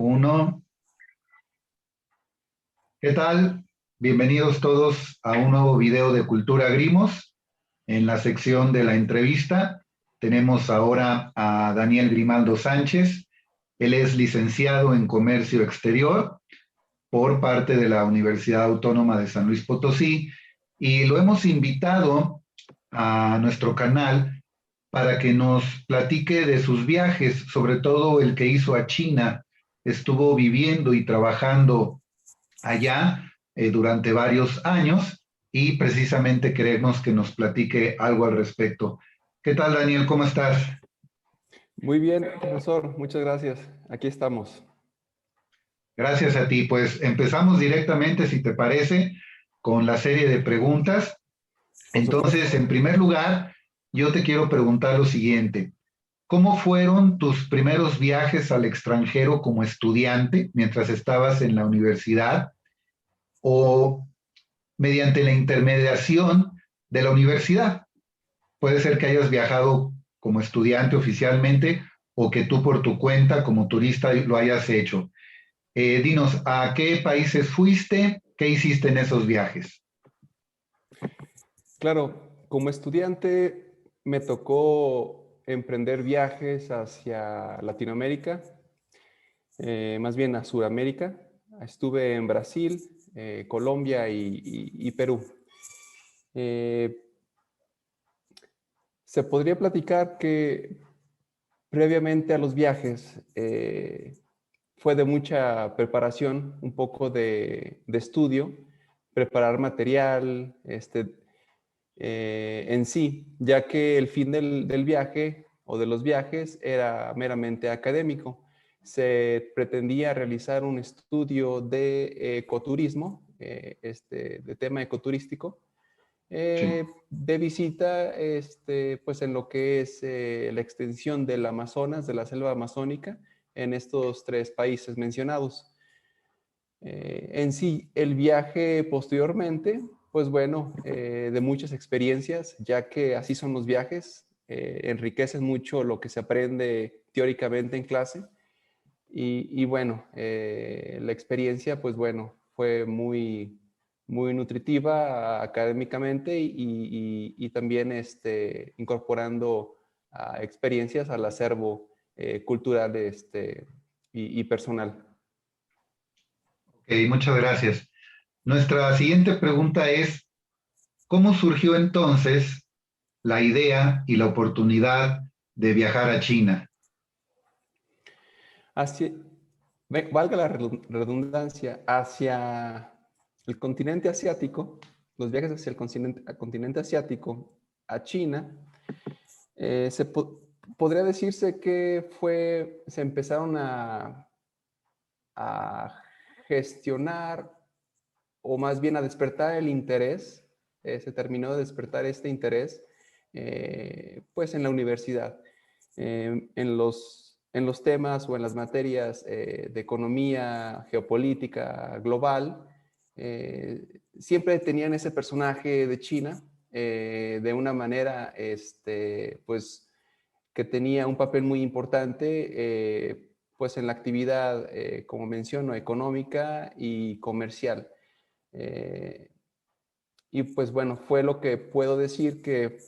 Uno, ¿qué tal? Bienvenidos todos a un nuevo video de Cultura Grimos. En la sección de la entrevista tenemos ahora a Daniel Grimaldo Sánchez. Él es licenciado en Comercio Exterior por parte de la Universidad Autónoma de San Luis Potosí y lo hemos invitado a nuestro canal para que nos platique de sus viajes, sobre todo el que hizo a China. Estuvo viviendo y trabajando allá durante varios años y precisamente queremos que nos platique algo al respecto. ¿Qué tal, Daniel? ¿Cómo estás? Muy bien, profesor, muchas gracias. Aquí estamos. Gracias a ti. Pues empezamos directamente, si te parece, con la serie de preguntas. Por Entonces, supuesto. en primer lugar, yo te quiero preguntar lo siguiente. ¿Cómo fueron tus primeros viajes al extranjero como estudiante mientras estabas en la universidad o mediante la intermediación de la universidad? Puede ser que hayas viajado como estudiante oficialmente o que tú por tu cuenta como turista lo hayas hecho. Dinos, ¿a qué países fuiste? ¿Qué hiciste en esos viajes? Claro, como estudiante me tocó emprender viajes hacia Latinoamérica, más bien a Sudamérica. Estuve en Brasil, Colombia y Perú. Eh, Se podría platicar que previamente a los viajes fue de mucha preparación, un poco de estudio, preparar material, en sí, ya que el fin del viaje o de los viajes era meramente académico. Se pretendía realizar un estudio de ecoturismo, de tema ecoturístico, Sí. de visita pues en lo que es la extensión del Amazonas, de la selva amazónica, en estos tres países mencionados. En sí, el viaje posteriormente, pues bueno, de muchas experiencias, ya que así son los viajes, enriquecen mucho lo que se aprende teóricamente en clase. Y bueno, la experiencia, pues bueno, fue muy nutritiva académicamente y también incorporando experiencias al acervo cultural y personal. Ok, muchas gracias. Nuestra siguiente pregunta es, ¿cómo surgió entonces la idea y la oportunidad de viajar a China? Hacia, valga la redundancia, hacia el continente asiático, los viajes hacia el continente asiático, a China, podría decirse que se empezaron a gestionar o más bien a despertar el interés, se terminó de despertar este interés, pues en la universidad, en los temas o en las materias de economía, geopolítica global, siempre tenían ese personaje de China de una manera, pues, que tenía un papel muy importante, pues en la actividad, como menciono, económica y comercial. Eh, y pues bueno, fue lo que puedo decir que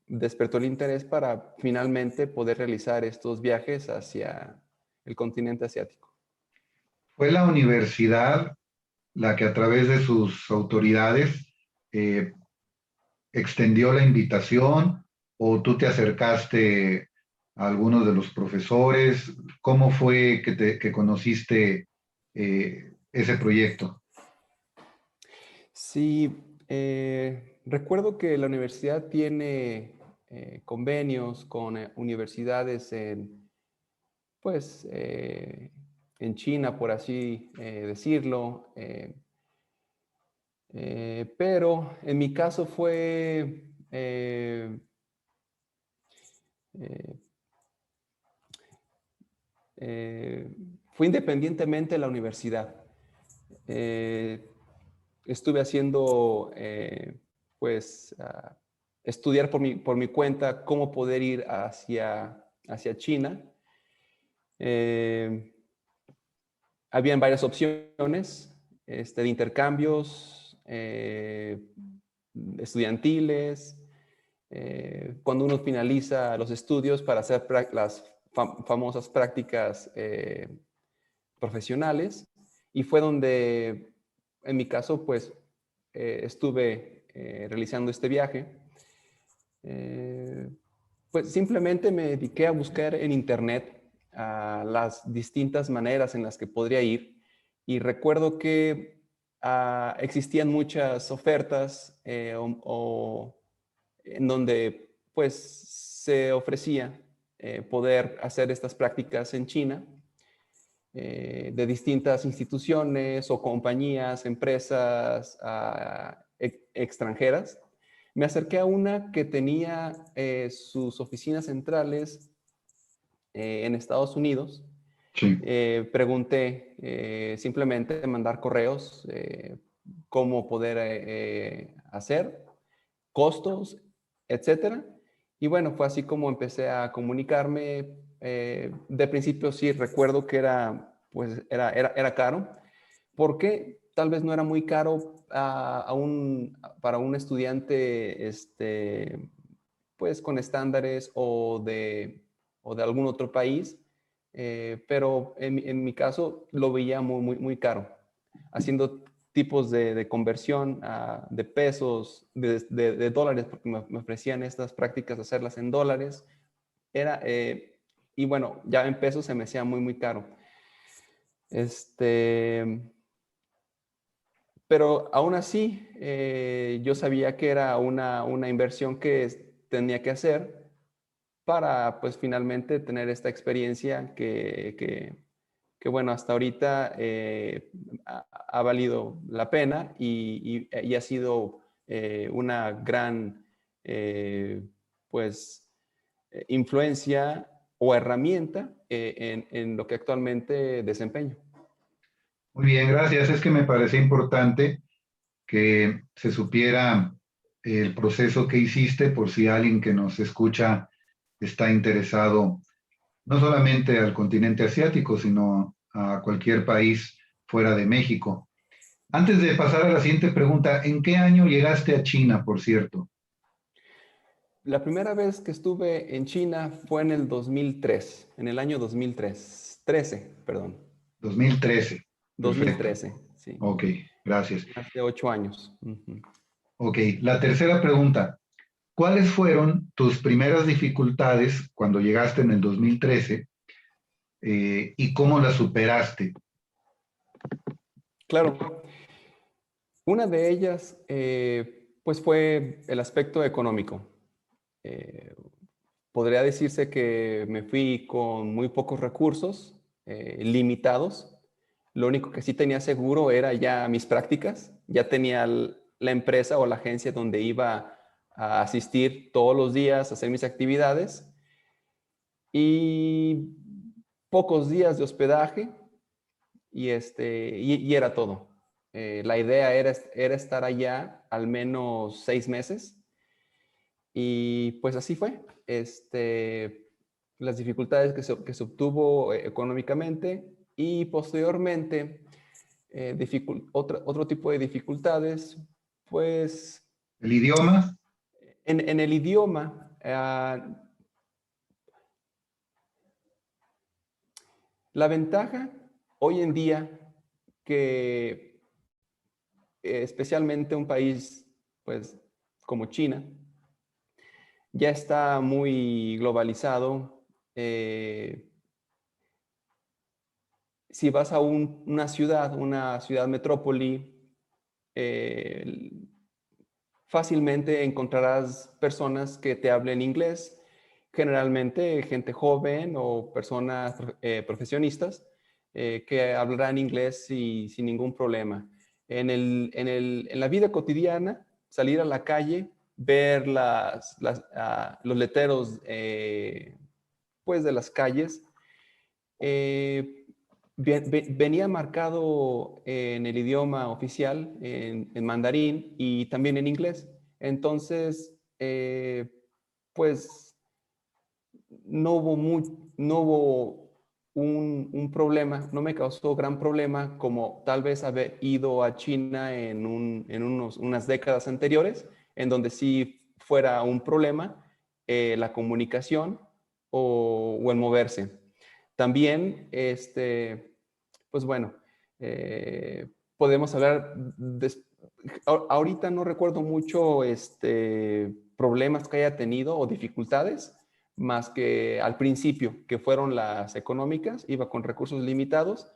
despertó el interés para finalmente poder realizar estos viajes hacia el continente asiático. ¿Fue la universidad la que a través de sus autoridades eh, extendió la invitación o tú te acercaste a algunos de los profesores? ¿Cómo fue que conociste ese proyecto? Sí, recuerdo que la universidad tiene convenios con universidades pues, en China, por así decirlo. Pero en mi caso eh, eh, fue independientemente de la universidad. Eh, Estuve haciendo, pues, estudiar por mi cuenta cómo poder ir hacia China. Eh, habían varias opciones de intercambios estudiantiles, cuando uno finaliza los estudios para hacer las famosas prácticas profesionales, y fue donde, en mi caso, pues, estuve realizando este viaje. Pues simplemente me dediqué a buscar en internet las distintas maneras en las que podría ir, y recuerdo que existían muchas ofertas en donde pues se ofrecía poder hacer estas prácticas en China, de distintas instituciones o compañías, empresas extranjeras. Me acerqué a una que tenía sus oficinas centrales en Estados Unidos. Sí. Pregunté simplemente mandar correos, cómo poder hacer, costos, etcétera. Y bueno, fue así como empecé a comunicarme. De principio sí recuerdo que pues era caro, porque tal vez no era muy caro para un estudiante pues con estándares o de algún otro país, pero en mi caso lo veía muy caro. Haciendo tipos de conversión de pesos, de dólares, porque me ofrecían estas prácticas hacerlas en dólares. Y bueno, ya en pesos se me hacía muy caro. Pero aún así, yo sabía que era una inversión que tenía que hacer para, pues, finalmente tener esta experiencia que bueno, hasta ahorita ha valido la pena y ha sido una gran, pues, influencia o herramienta en lo que actualmente desempeño. Muy bien, gracias. Es que me parece importante que se supiera el proceso que hiciste por si alguien que nos escucha está interesado no solamente al continente asiático, sino a cualquier país fuera de México. Antes de pasar a la siguiente pregunta, ¿en qué año llegaste a China, por cierto? La primera vez que estuve en China fue en el 2003, en el año 2003, 13, perdón. 2013. Perfecto. 2013, sí. Ok, gracias. Hace 8 años. Ok, la tercera pregunta. ¿Cuáles fueron tus primeras dificultades cuando llegaste en el 2013 y cómo las superaste? Claro, una de ellas, pues fue el aspecto económico. Eh, Podría decirse que me fui con muy pocos recursos, limitados. Lo único que sí tenía seguro era ya mis prácticas. Ya tenía la empresa o la agencia donde iba a asistir todos los días a hacer mis actividades, y pocos días de hospedaje, y era todo. La idea era estar allá al menos 6 meses, y pues así fue. Las dificultades que se obtuvo económicamente, y posteriormente otro tipo de dificultades, pues ¿El idioma? en el idioma. La ventaja hoy en día que especialmente un país pues como China ya está muy globalizado. Si vas a una ciudad metrópoli, eh, fácilmente encontrarás personas que te hablen inglés, generalmente gente joven o personas profesionistas, que hablarán inglés sin ningún problema. En la vida cotidiana, salir a la calle, ver los letreros pues de las calles, eh, venía marcado en el idioma oficial, en mandarín y también en inglés. Entonces, pues no hubo un problema, no me causó gran problema como tal vez haber ido a China en unas décadas anteriores, en donde sí fuera un problema la comunicación o el moverse. También, pues bueno, podemos hablar, ahorita no recuerdo mucho problemas que haya tenido o dificultades, más que al principio, que fueron las económicas, iba con recursos limitados.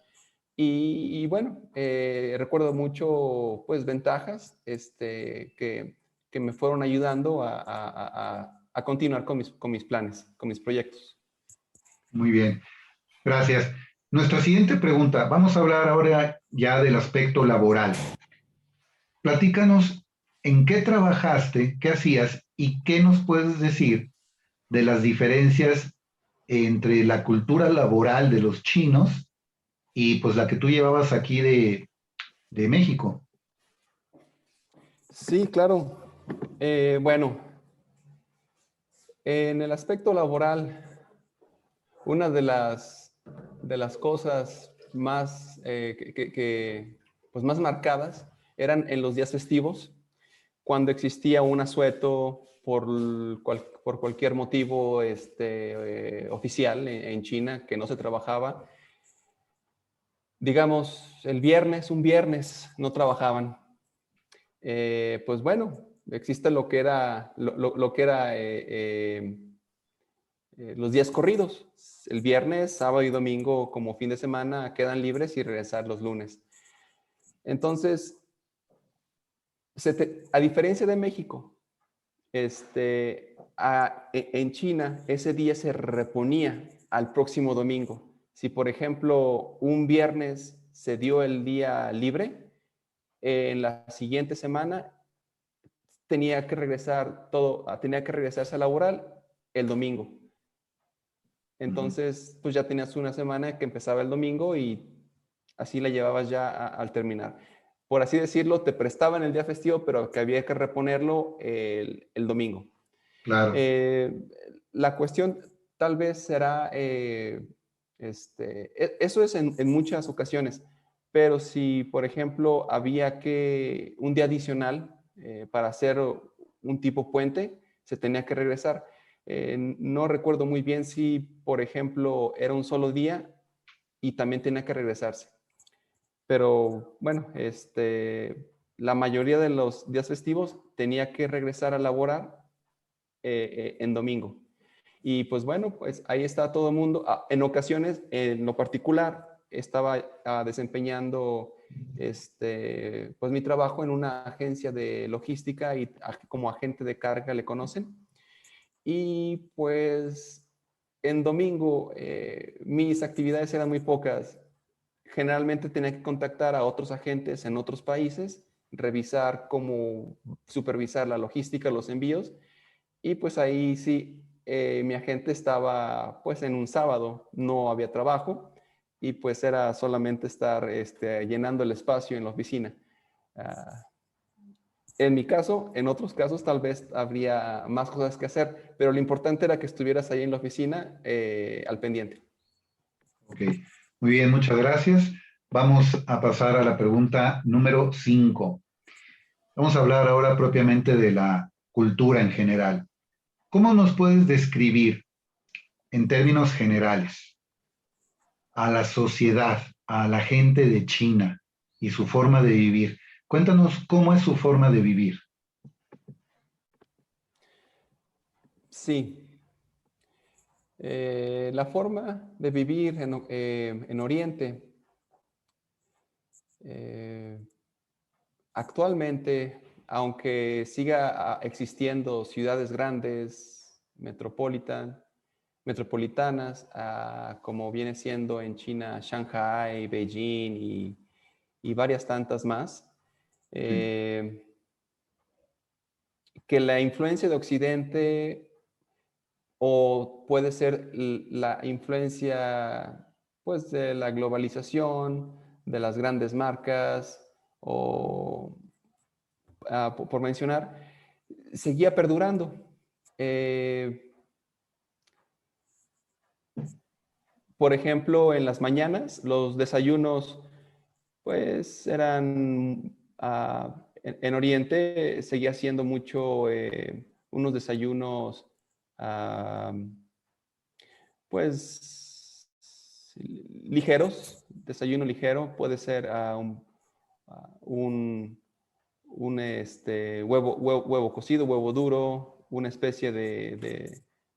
Y bueno, recuerdo mucho, pues, ventajas que me fueron ayudando a continuar con mis planes, con mis proyectos. Muy bien, gracias. Nuestra siguiente pregunta, vamos a hablar ahora ya del aspecto laboral. Platícanos en qué trabajaste, qué hacías y qué nos puedes decir de las diferencias entre la cultura laboral de los chinos y pues la que tú llevabas aquí de México. Sí, claro. Bueno, en el aspecto laboral, una de las cosas más, pues más marcadas eran en los días festivos, cuando existía un asueto por cualquier motivo oficial en China que no se trabajaba. Digamos, un viernes no trabajaban. Pues bueno, existe lo que era, lo que era los días corridos. El viernes, sábado y domingo como fin de semana quedan libres y regresar los lunes. Entonces, a diferencia de México, en China ese día se reponía al próximo domingo. Si, por ejemplo, un viernes se dio el día libre, en la siguiente semana tenía que regresarse a laboral el domingo. Entonces, pues ya tenías una semana que empezaba el domingo y así la llevabas ya al terminar. Por así decirlo, te prestaban el día festivo, pero que había que reponerlo el domingo. Claro, La cuestión tal vez será, eso es en muchas ocasiones, pero si, por ejemplo, había que un día adicional para hacer un tipo puente, se tenía que regresar. No recuerdo muy bien si, por ejemplo, era un solo día y también tenía que regresarse. Pero bueno, la mayoría de los días festivos tenía que regresar a laborar en domingo. Y pues bueno, pues ahí está todo el mundo. En ocasiones, en lo particular, estaba desempeñando pues mi trabajo en una agencia de logística y como agente de carga le conocen. Y pues en domingo mis actividades eran muy pocas. Generalmente tenía que contactar a otros agentes en otros países, revisar cómo supervisar la logística, los envíos. Y pues ahí sí, mi agente estaba pues en un sábado, no había trabajo y pues era solamente estar llenando el espacio en la oficina. Ah, en mi caso, en otros casos tal vez habría más cosas que hacer, pero lo importante era que estuvieras ahí en la oficina al pendiente. ok. Muy bien, muchas gracias. Vamos a pasar a la pregunta número 5. Vamos a hablar ahora propiamente de la cultura en general. ¿Cómo nos puedes describir en términos generales a la sociedad, a la gente de China y su forma de vivir? Cuéntanos cómo es su forma de vivir. Sí, la forma de vivir en Oriente eh, actualmente, aunque siga existiendo ciudades grandes, metropolitanas, como viene siendo en China Shanghai, Beijing y varias tantas más, Sí, eh, que la influencia de Occidente o puede ser la influencia pues de la globalización, de las grandes marcas o por mencionar, seguía perdurando. Eh, por ejemplo, en las mañanas, los desayunos, pues eran, en Oriente seguía siendo mucho unos desayunos, ah, pues, ligeros, desayuno ligero, puede ser huevo cocido, huevo duro, una especie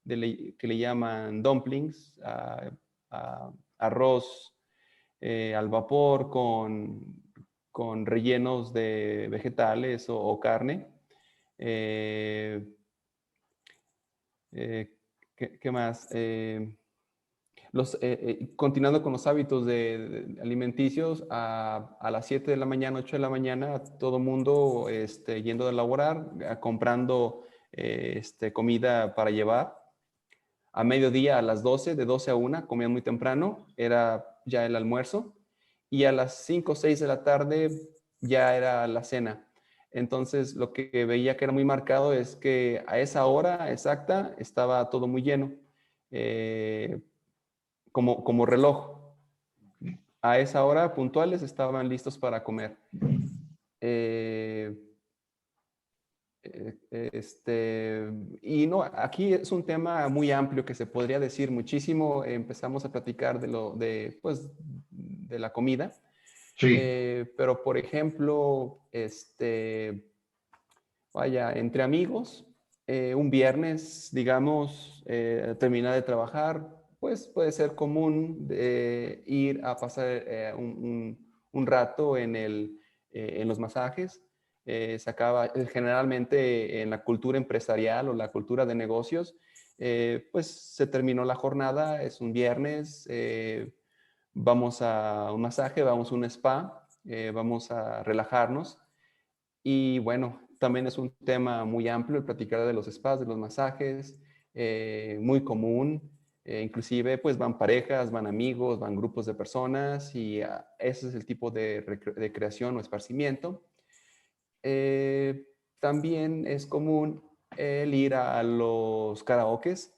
que le llaman dumplings, arroz al vapor con rellenos de vegetales o carne. Eh, eh, ¿qué más? Continuando con los hábitos alimenticios, a las 7 de la mañana, 8 de la mañana, todo mundo yendo a laborar, comprando comida para llevar. A mediodía, a las 12, de 12 a 1, comían muy temprano, era ya el almuerzo. Y a las 5 o 6 de la tarde ya era la cena. Entonces, lo que veía que era muy marcado es que a esa hora exacta estaba todo muy lleno. Como reloj. A esa hora puntuales estaban listos para comer. Y no, aquí es un tema muy amplio que se podría decir muchísimo. Empezamos a platicar pues, de la comida. Sí, Pero, por ejemplo, vaya, entre amigos, un viernes, digamos, terminar de trabajar, pues puede ser común ir a pasar un rato en los masajes. Generalmente en la cultura empresarial o la cultura de negocios, pues se terminó la jornada, es un viernes, vamos a un masaje, vamos a un spa, vamos a relajarnos. Y bueno, también es un tema muy amplio el platicar de los spas, de los masajes, muy común. Inclusive, pues van parejas, van amigos, van grupos de personas y ese es el tipo de recreación o esparcimiento. También es común el ir a los karaokes.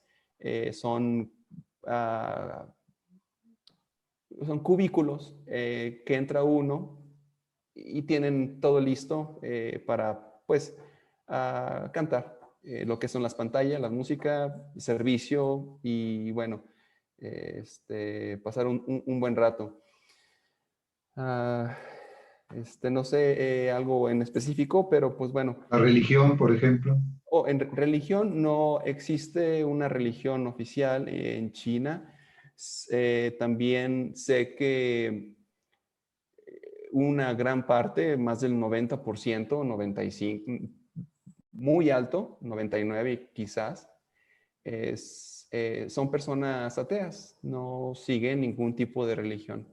Son, ah, son cubículos que entra uno y tienen todo listo para, pues, cantar. Lo que son las pantallas, la música, servicio y, bueno, pasar un buen rato. Ah, no sé algo en específico, pero pues bueno. la religión, por ejemplo. En religión no existe una religión oficial en China. También sé que una gran parte, más del 90%, 95%, muy alto, 99% quizás, son personas ateas, no siguen ningún tipo de religión.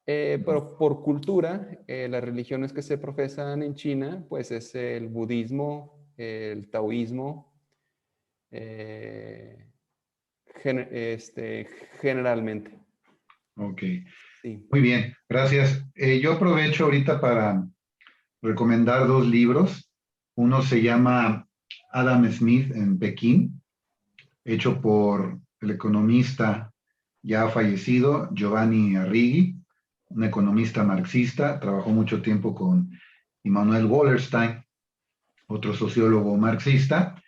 Pero por cultura, las religiones que se profesan en China, pues es el budismo, el taoísmo, eh, generalmente. Ok, Sí. muy bien, gracias. Yo aprovecho ahorita para recomendar dos libros. Uno se llama Adam Smith en Pekín, hecho por el economista ya fallecido Giovanni Arrighi, un economista marxista, trabajó mucho tiempo con Immanuel Wallerstein, otro sociólogo marxista,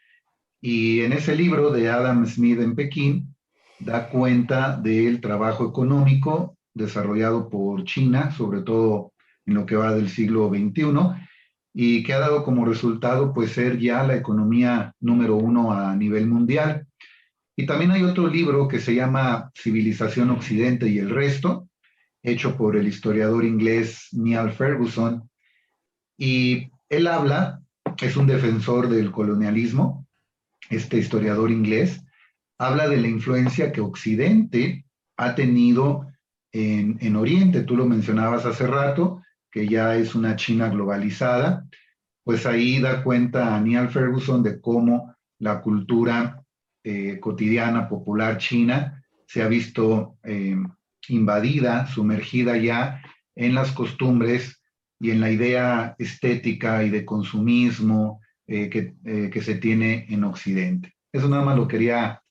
y en ese libro de Adam Smith en Pekín da cuenta del trabajo económico desarrollado por China, sobre todo en lo que va del siglo XXI, y que ha dado como resultado pues ser ya la economía número uno a nivel mundial. Y también hay otro libro que se llama Civilización Occidente y el Resto, hecho por el historiador inglés Niall Ferguson, y él habla, es un defensor del colonialismo, este historiador inglés, habla de la influencia que Occidente ha tenido en Oriente. Tú lo mencionabas hace rato, que ya es una China globalizada, pues ahí da cuenta a Niall Ferguson de cómo la cultura cotidiana, popular china se ha visto invadida, sumergida ya en las costumbres y en la idea estética y de consumismo que se tiene en Occidente. Eso nada más lo quería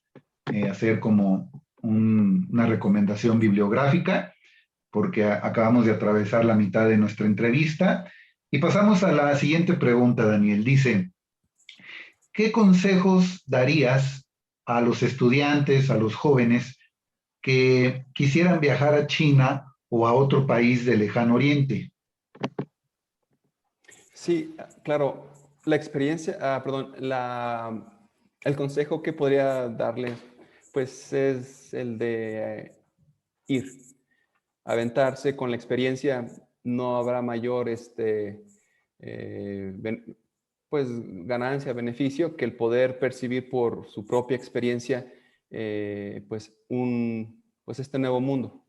hacer como una recomendación bibliográfica, porque acabamos de atravesar la mitad de nuestra entrevista. Y pasamos a la siguiente pregunta, Daniel. Dice, ¿qué consejos darías a los estudiantes, a los jóvenes que quisieran viajar a China o a otro país del lejano oriente? Sí, claro, la experiencia, perdón, el consejo que podría darles, pues es el de ir, aventarse con la experiencia. No habrá mayor, pues, ganancia, beneficio que el poder percibir por su propia experiencia, pues, pues este nuevo mundo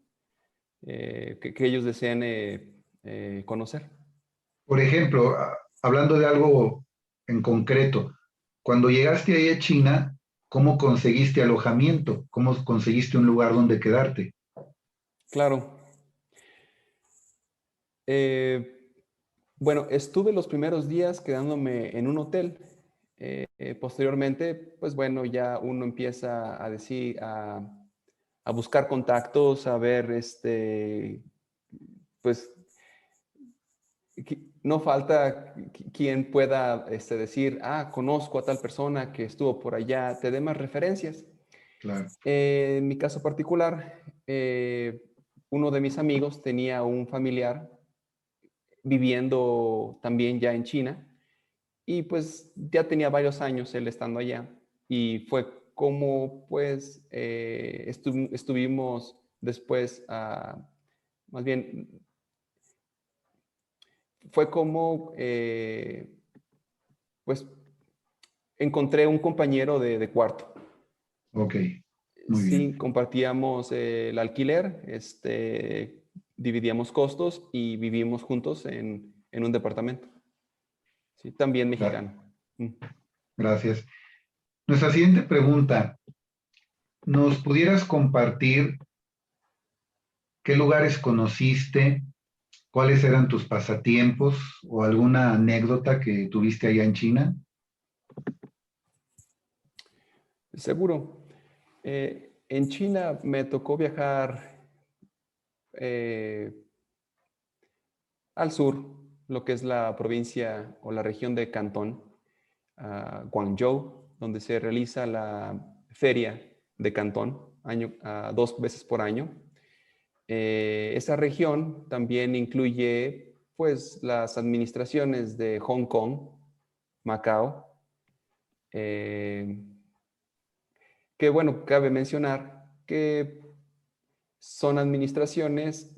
que ellos desean conocer. Por ejemplo, hablando de algo en concreto, cuando llegaste ahí a China, ¿cómo conseguiste alojamiento? ¿Cómo conseguiste un lugar donde quedarte? Claro. Eh, bueno, estuve los primeros días quedándome en un hotel. Posteriormente, pues bueno, ya uno empieza a decir, a buscar contactos, a ver, pues no falta quien pueda decir, conozco a tal persona que estuvo por allá, te dé más referencias. Claro. En mi caso particular, uno de mis amigos tenía un familiar viviendo también ya en China y pues ya tenía varios años él estando allá y fue como pues estuvimos después, más bien, fue como pues encontré un compañero de cuarto. Ok, muy Sí, bien. compartíamos el alquiler, dividíamos costos y vivimos juntos en un departamento. Sí, también mexicano. Mm. Gracias. Nuestra siguiente pregunta, ¿nos pudieras compartir qué lugares conociste, cuáles eran tus pasatiempos o alguna anécdota que tuviste allá en China? Seguro. En China me tocó viajar eh, al sur, lo que es la provincia o la región de Cantón, Guangzhou, donde se realiza la feria de Cantón 2 veces por año. Esa región también incluye pues las administraciones de Hong Kong, Macao, eh, que bueno, cabe mencionar que son administraciones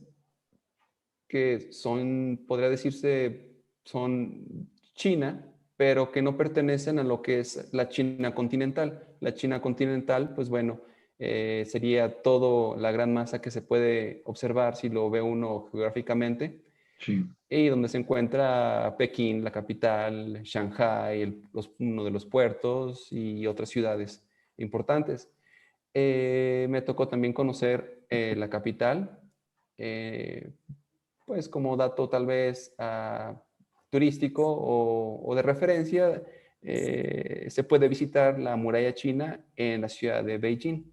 que son, podría decirse, son China, pero que no pertenecen a lo que es la China continental. La China continental, pues bueno, sería todo la gran masa que se puede observar si lo ve uno geográficamente, Sí, y donde se encuentra Pekín, la capital, Shanghai, uno de los puertos y otras ciudades importantes. Me tocó también conocer la capital, eh, pues como dato tal vez turístico o de referencia, se puede visitar la muralla china en la ciudad de Beijing.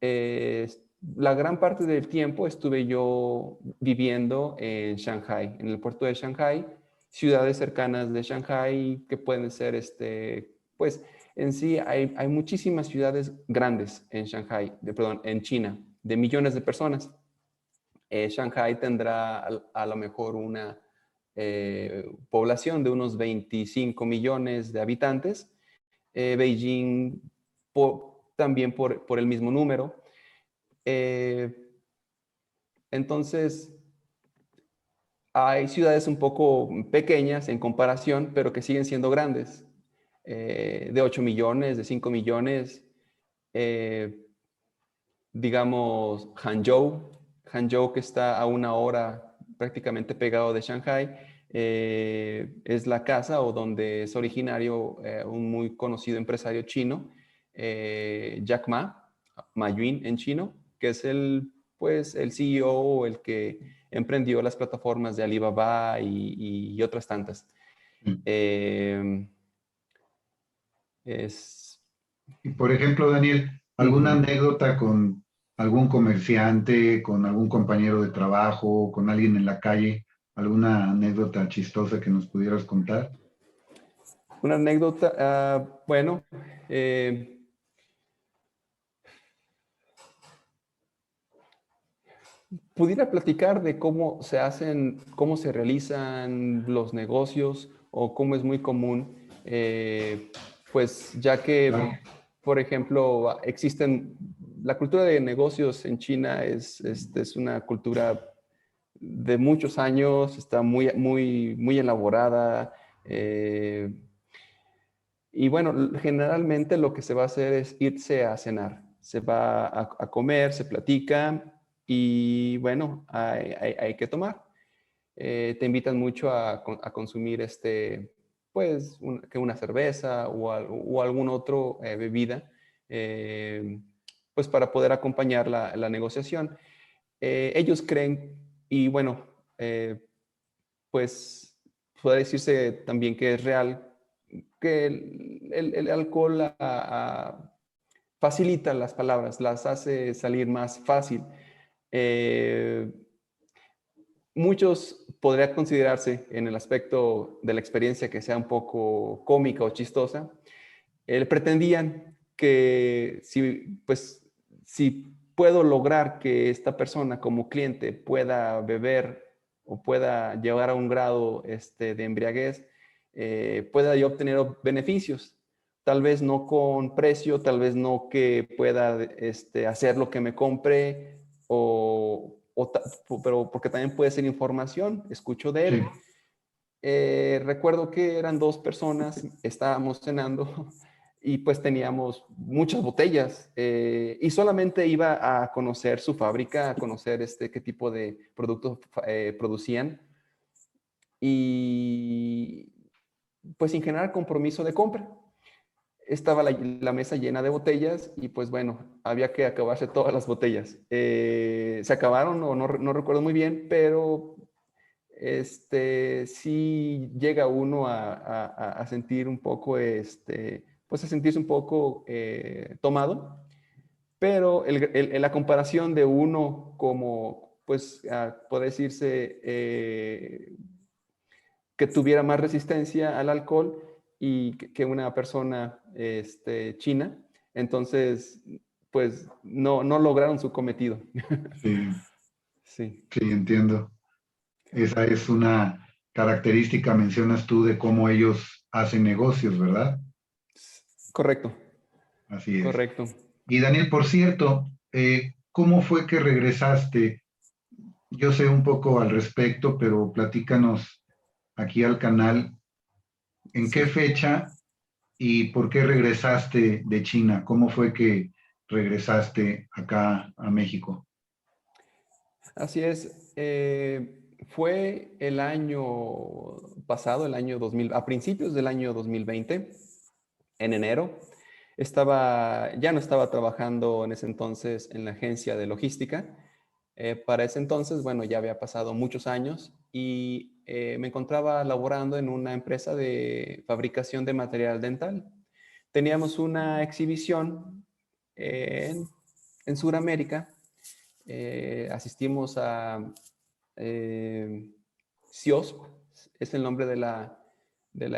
Eh, la gran parte del tiempo estuve yo viviendo en Shanghai, en el puerto de Shanghai, ciudades cercanas de Shanghai que pueden ser, pues en sí hay muchísimas ciudades grandes en Shanghai, perdón, en China, de millones de personas. Shanghai tendrá a lo mejor una población de unos 25 millones de habitantes. Beijing también por el mismo número. Eh, entonces, hay ciudades un poco pequeñas en comparación, pero que siguen siendo grandes, de 8 millones, de 5 millones. Eh, digamos, Hangzhou, que está a una hora prácticamente pegado de Shanghai, es la casa o donde es originario un muy conocido empresario chino, Jack Ma Yun en chino, que es pues, el CEO o el que emprendió las plataformas de Alibaba y otras tantas. sí. Eh, es, Y por ejemplo, Daniel, ¿Alguna anécdota con algún comerciante, con algún compañero de trabajo, con alguien en la calle? ¿Alguna anécdota chistosa que nos pudieras contar? Una anécdota, bueno, eh, pudiera platicar de cómo se hacen, cómo se realizan los negocios o cómo es muy común, pues ya que, Claro. por ejemplo, la cultura de negocios en China es una cultura de muchos años, está muy elaborada. Y bueno, generalmente lo que se va a hacer es irse a cenar. Se va a comer, se platica y bueno, hay que tomar. Te invitan mucho a consumir pues, que una cerveza o algún otro bebida, eh, pues para poder acompañar la negociación. Ellos creen, y bueno, pues puede decirse también que es real, que el alcohol facilita las palabras, las hace salir más fácil. Eh, Muchos podría considerarse en el aspecto de la experiencia que sea un poco cómica o chistosa. Pretendían que si puedo lograr que esta persona como cliente pueda beber o pueda llegar a un grado de embriaguez, pueda yo obtener beneficios. Tal vez no con precio, tal vez no que pueda hacer lo que me compre, pero porque también puede ser información, escucho de Sí, él. Recuerdo que eran dos personas, estábamos cenando y pues teníamos muchas botellas y solamente iba a conocer su fábrica, a conocer qué tipo de productos producían y pues sin generar compromiso de compra. Estaba la mesa llena de botellas y pues bueno, había que acabarse todas las botellas. Se acabaron o no recuerdo muy bien, pero sí llega uno a sentir un poco, pues a sentirse un poco tomado, pero la comparación de uno como, pues, puede decirse que tuviera más resistencia al alcohol y que una persona china, entonces, pues, no lograron su cometido. sí, Sí, sí, entiendo. Esa es una característica, mencionas tú, de cómo ellos hacen negocios, ¿verdad? correcto, Así es. correcto. Y Daniel, por cierto, ¿cómo fue que regresaste? Yo sé un poco al respecto, pero platícanos aquí al canal, ¿en qué Sí. fecha y por qué regresaste de China? ¿Cómo fue que regresaste acá a México? Así es. Fue el año pasado, el año 2000, a principios del año 2020, en enero. Ya no estaba trabajando en ese entonces en la agencia de logística. Para ese entonces, bueno, ya había pasado muchos años y me encontraba laborando en una empresa de fabricación de material dental. Teníamos una exhibición en Sudamérica. Asistimos a eh, CIOSP, es el nombre de la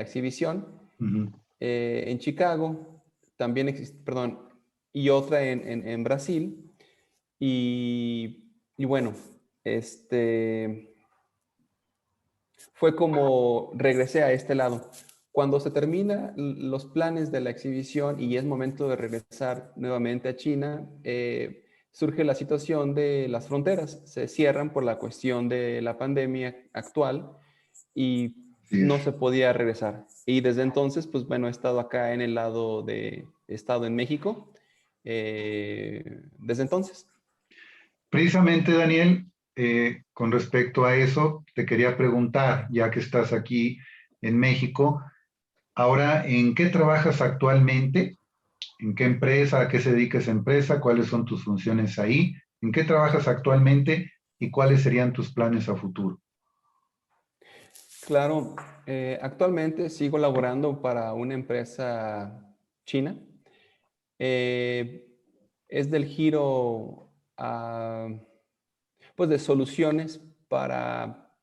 exhibición, Ujú. en Chicago, también existe, perdón, y otra en Brasil. Y bueno, este, fue como regresé a este lado. Cuando se termina los planes de la exhibición y es momento de regresar nuevamente a China, surge la situación de las fronteras. Se cierran por la cuestión de la pandemia actual y Así es. no se podía regresar. Y desde entonces, pues bueno, he estado acá en el lado he estado en México desde entonces. Precisamente, Daniel, con respecto a eso, te quería preguntar, ya que estás aquí en México, ahora, ¿en qué trabajas actualmente? ¿En qué empresa? ¿A qué se dedica esa empresa? ¿Cuáles son tus funciones ahí? ¿En qué trabajas actualmente y cuáles serían tus planes a futuro? Claro, actualmente sigo laborando para una empresa china. Eh, es del giro pues de soluciones para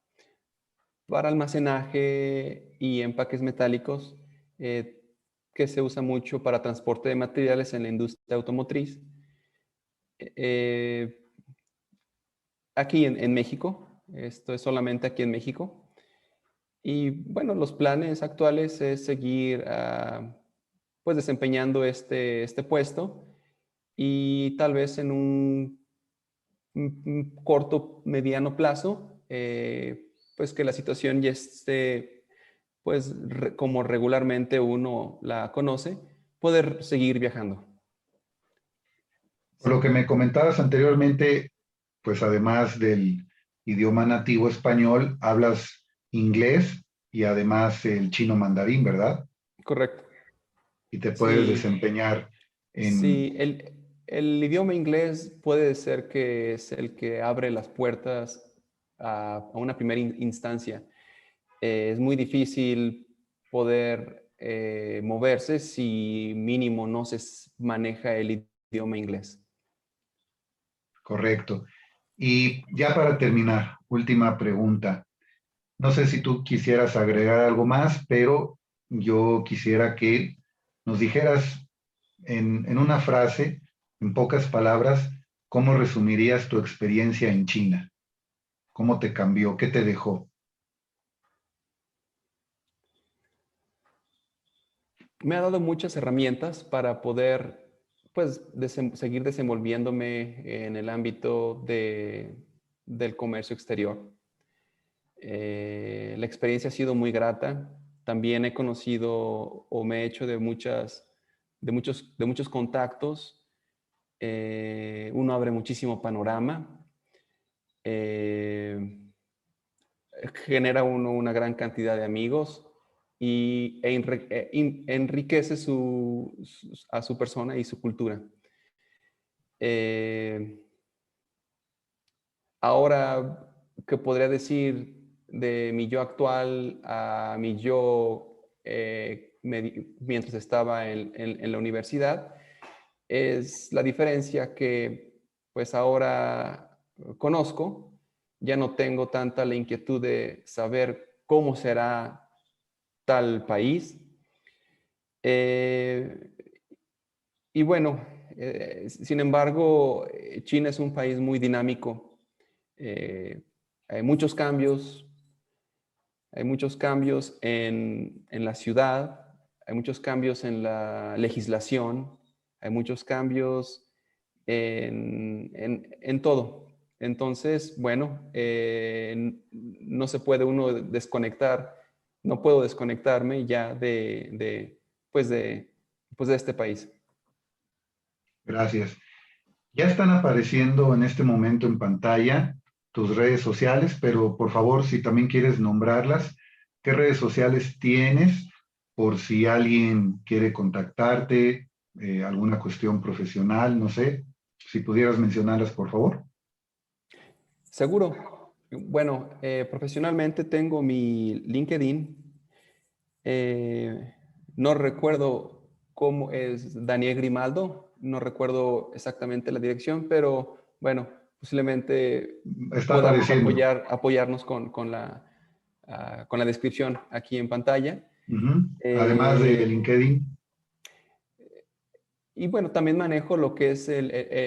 almacenaje y empaques metálicos, que se usa mucho para transporte de materiales en la industria automotriz. Aquí en México, esto es solamente aquí en México. Y bueno, los planes actuales es seguir pues desempeñando este puesto y tal vez en un corto, mediano plazo, pues que la situación ya esté, pues como regularmente uno la conoce, poder seguir viajando. Por lo que me comentabas anteriormente, pues además del idioma nativo español, hablas inglés y además el chino mandarín, ¿verdad? Correcto. Y te puedes Sí, desempeñar sí, en... el idioma inglés puede ser que es el que abre las puertas a una primera instancia. Es muy difícil poder moverse si mínimo no se maneja el idioma inglés. Correcto. Y ya para terminar, última pregunta. No sé si tú quisieras agregar algo más, pero yo quisiera que nos dijeras en una frase, en pocas palabras, cómo resumirías tu experiencia en China. ¿Cómo te cambió? ¿Qué te dejó? Me ha dado muchas herramientas para poder pues, seguir desenvolviéndome en el ámbito del comercio exterior. La experiencia ha sido muy grata. También he conocido o me he hecho de muchos contactos. Uno abre muchísimo panorama. Eh, Genera uno una gran cantidad de amigos enriquece a su persona y su cultura. Eh, Ahora, ¿qué podría decir de mi yo actual a mi yo mientras estaba en la universidad? Es la diferencia que pues ahora conozco, ya no tengo tanta la inquietud de saber cómo será tal país. Eh, y bueno, sin embargo, China es un país muy dinámico. Eh, hay muchos cambios, hay muchos cambios en la ciudad, hay muchos cambios en la legislación, hay muchos cambios en todo. Entonces, bueno, no se puede uno desconectar, no puedo desconectarme ya pues de este país. Gracias. Ya están apareciendo en este momento en pantalla tus redes sociales, pero por favor, si también quieres nombrarlas, ¿qué redes sociales tienes por si alguien quiere contactarte, alguna cuestión profesional, no sé, si pudieras mencionarlas, por favor? Seguro. Bueno, profesionalmente tengo mi LinkedIn. Eh, no recuerdo cómo es Daniel Grimaldo, no recuerdo exactamente la dirección, pero bueno, posiblemente Está podamos apareciendo. apoyarnos con la descripción aquí en pantalla. Ujú. Además de Eh, LinkedIn. y bueno, también manejo lo que es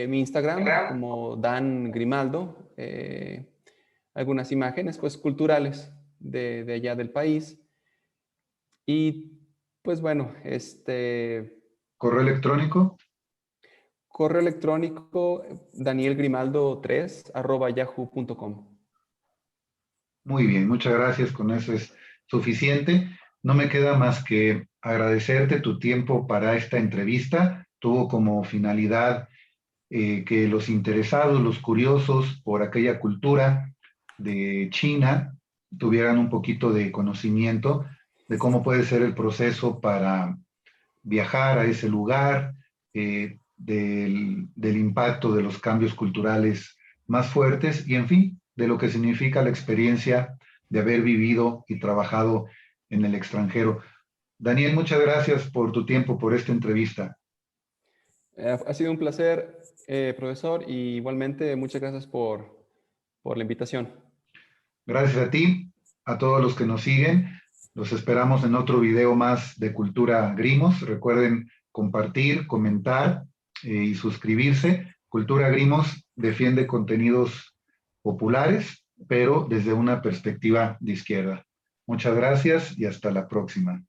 mi Instagram como Dan Grimaldo, algunas imágenes pues culturales de allá del país. Y pues bueno, Correo electrónico. correo electrónico danielgrimaldo3@yahoo.com. Muy bien, muchas gracias. Con eso es suficiente. No me queda más que agradecerte tu tiempo para esta entrevista. Tuvo como finalidad que los interesados, los curiosos por aquella cultura de China, tuvieran un poquito de conocimiento de cómo puede ser el proceso para viajar a ese lugar, del impacto de los cambios culturales más fuertes y, en fin, de lo que significa la experiencia de haber vivido y trabajado en el extranjero. Daniel, muchas gracias por tu tiempo, por esta entrevista. Ha sido un placer, profesor, y igualmente muchas gracias por la invitación. Gracias a ti, a todos los que nos siguen. Los esperamos en otro video más de Cultura Grimos. Recuerden compartir, comentar y suscribirse. Cultura Grimos defiende contenidos populares, pero desde una perspectiva de izquierda. Muchas gracias y hasta la próxima.